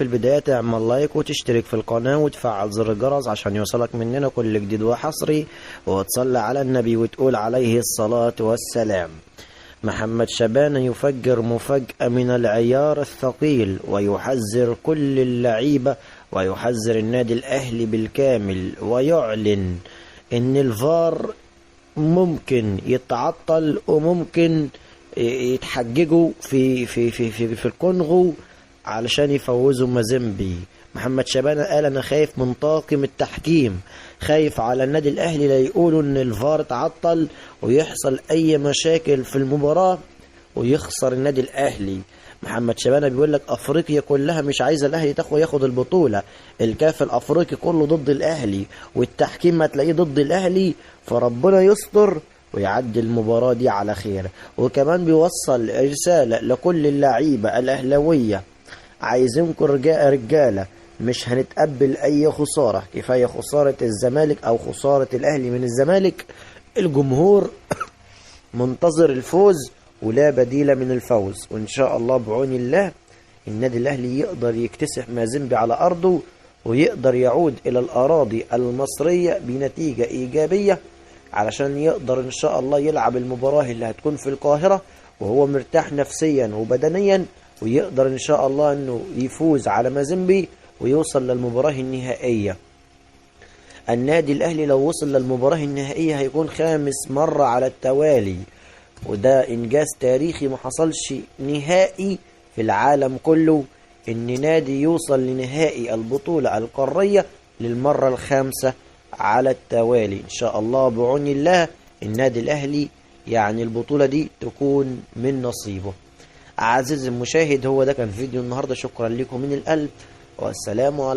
في البداية تعمل لايك وتشترك في القناة وتفعل زر الجرس عشان يوصلك مننا كل جديد وحصري، وتصلي على النبي وتقول عليه الصلاة والسلام. محمد شبانة يفجر مفاجأة من العيار الثقيل ويحذر كل اللعيبة ويحذر النادي الأهلي بالكامل، ويعلن إن الفار ممكن يتعطل وممكن يتحججوا في الكونغو علشان يفوزوا مازيمبي. محمد شبانة قال أنا خايف من طاقم التحكيم، خايف على النادي الأهلي لا يقولوا إن الفار تعطل ويحصل أي مشاكل في المباراة ويخسر النادي الأهلي. محمد شبانة بيقول لك أفريقيا كلها مش عايزة الأهلي ياخد البطولة، الكاف الأفريقي كله ضد الأهلي والتحكيم ما تلاقيه ضد الأهلي، فربنا يستر ويعدي المباراة دي على خير. وكمان بيوصل رسالة لكل اللعيبة الأهلاوية، عايزينكم رجالة مش هنتقبل أي خسارة، كفاية خسارة الزمالك أو خسارة الأهلي من الزمالك، الجمهور منتظر الفوز ولا بديل من الفوز، وإن شاء الله بعون الله النادي الأهلي يقدر يكتسح مازيمبي على أرضه ويقدر يعود إلى الأراضي المصرية بنتيجة إيجابية علشان يقدر إن شاء الله يلعب المباراة اللي هتكون في القاهرة وهو مرتاح نفسيا وبدنيا، ويقدر إن شاء الله أنه يفوز على مازيمبي ويوصل للمباراة النهائية. النادي الأهلي لو وصل للمباراة النهائية هيكون 5 مرة على التوالي، وده إنجاز تاريخي ما حصلش نهائي في العالم كله، إن نادي يوصل لنهائي البطولة القارية للمرة ال5 على التوالي. إن شاء الله بعون الله النادي الأهلي يعني البطولة دي تكون من نصيبه. عزيزي المشاهد، هو ده كان فيديو النهاردة، شكرا لكم من القلب والسلام عليكم.